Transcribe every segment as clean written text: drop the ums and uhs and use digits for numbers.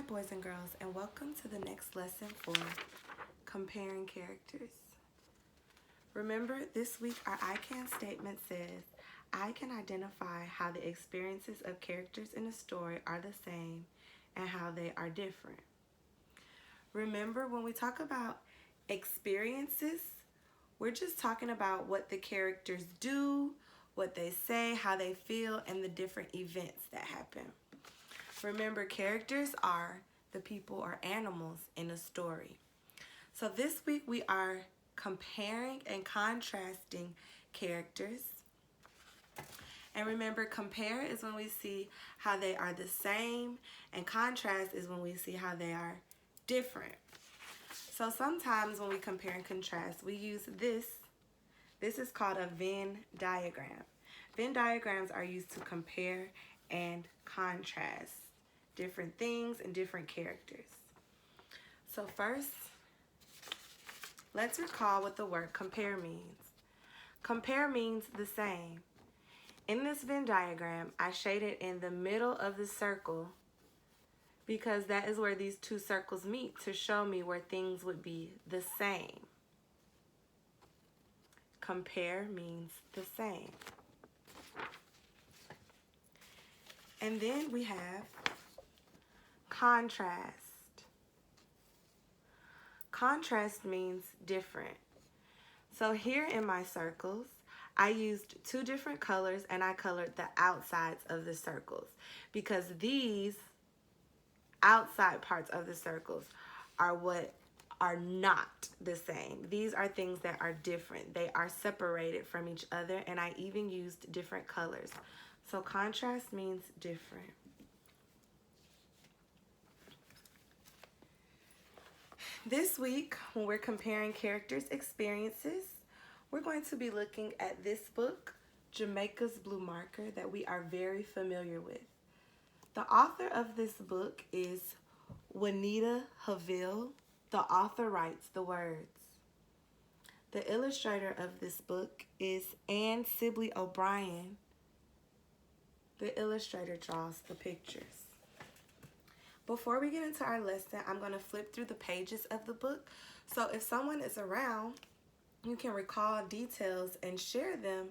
boys and girls, and welcome to the next lesson for comparing characters. Remember, this week our I can statement says, I can identify how the experiences of characters in a story are the same and how they are different. Remember, when we talk about experiences, we're just talking about what the characters do, what they say, how they feel, and the different events that happen. Remember, characters are the people or animals in a story. So this week we are comparing and contrasting characters. And remember, compare is when we see how they are the same, and contrast is when we see how they are different. So sometimes when we compare and contrast, we use this. This is called a Venn diagram. Venn diagrams are used to compare and contrast different things and different characters. So first, let's recall what the word compare means. Compare means the same. In this Venn diagram, I shaded in the middle of the circle because that is where these two circles meet to show me where things would be the same. Compare means the same. And then we have contrast. Contrast means different. So here in my circles, I used two different colors and I colored the outsides of the circles because these outside parts of the circles are what are not the same. These are things that are different. They are separated from each other, and I even used different colors. So contrast means different. This week, when we're comparing characters' experiences, we're going to be looking at this book, Jamaica's Blue Marker, that we are very familiar with. The author of this book is Juanita Haville. The author writes the words. The illustrator of this book is Anne Sibley O'Brien. The illustrator draws the pictures. Before we get into our lesson, I'm going to flip through the pages of the book. So if someone is around, you can recall details and share them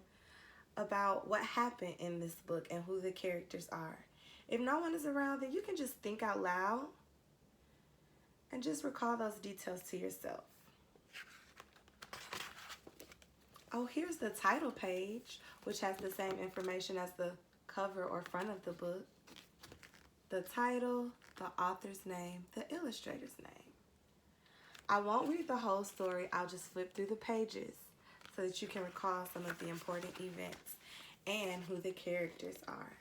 about what happened in this book and who the characters are. If no one is around, then you can just think out loud and just recall those details to yourself. Oh, here's the title page, which has the same information as the cover or front of the book. The title, the author's name, the illustrator's name. I won't read the whole story. I'll just flip through the pages so that you can recall some of the important events and who the characters are.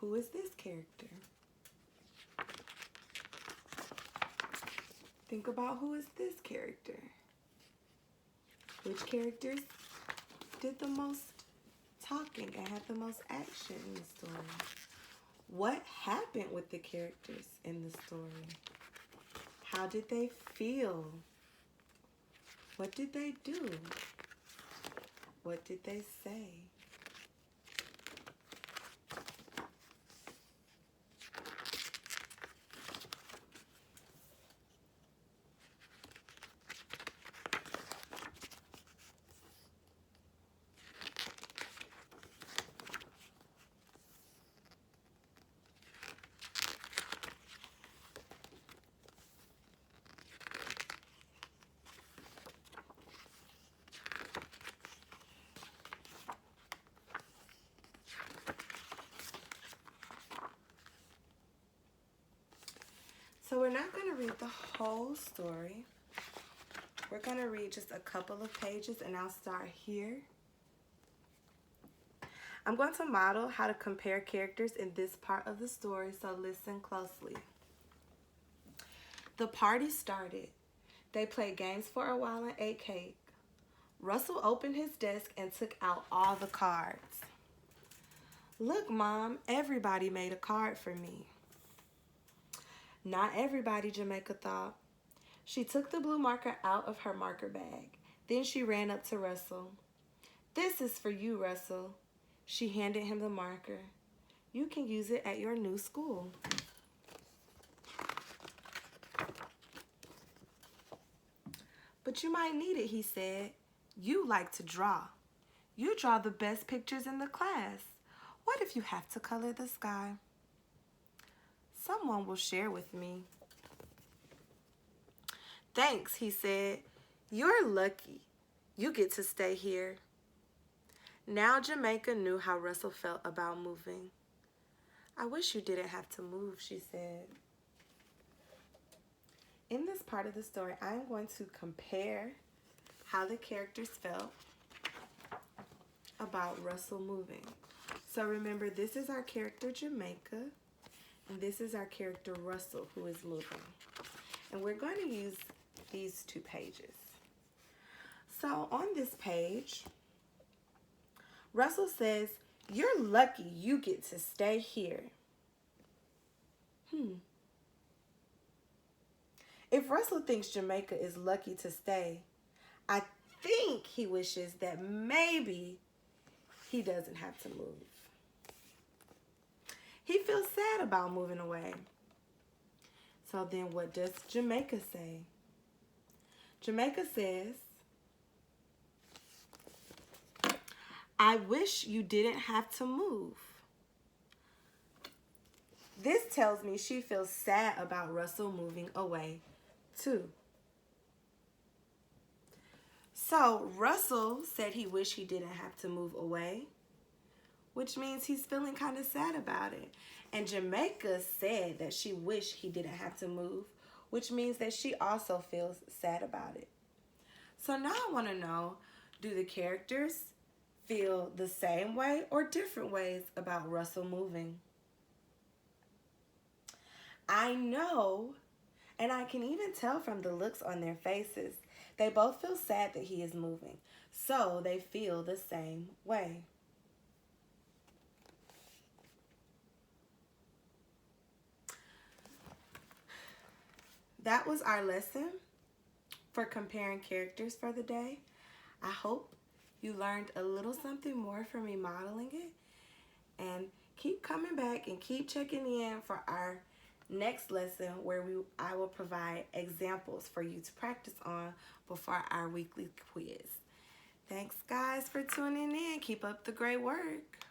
Who is this character? Think about who is this character. Which characters did the most talking and had the most action in the story? What happened with the characters in the story? How did they feel? What did they do? What did they say? So we're not going to read the whole story. We're going to read just a couple of pages, and I'll start here. I'm going to model how to compare characters in this part of the story, so listen closely. The party started. They played games for a while and ate cake. Russell opened his desk and took out all the cards. Look, Mom, everybody made a card for me. Not everybody, Jamaica thought. She took the blue marker out of her marker bag. Then she ran up to Russell. This is for you, Russell. She handed him the marker. you can use it at your new school. But you might need it, he said. You like to draw. You draw the best pictures in the class. What if you have to color the sky? Someone will share with me. Thanks, he said. You're lucky. You get to stay here. Now Jamaica knew how Russell felt about moving. I wish you didn't have to move, she said. In this part of the story, I'm going to compare how the characters felt about Russell moving. So remember, this is our character Jamaica, and this is our character Russell, who is moving. And we're going to use these two pages. So on this page, Russell says, you're lucky you get to stay here. If Russell thinks Jamaica is lucky to stay, I think he wishes that maybe he doesn't have to move. He feels sad about moving away. So then what does Jamaica say? Jamaica says, I wish you didn't have to move. This tells me she feels sad about Russell moving away too. So Russell said he wished he didn't have to move away, which means he's feeling kind of sad about it. And Jamaica said that she wished he didn't have to move, which means that she also feels sad about it. So now I want to know, do the characters feel the same way or different ways about Russell moving? I know, and I can even tell from the looks on their faces, they both feel sad that he is moving. So they feel the same way. That was our lesson for comparing characters for the day. I hope you learned a little something more from me modeling it. And keep coming back and keep checking in for our next lesson where I will provide examples for you to practice on before our weekly quiz. Thanks guys for tuning in. Keep up the great work.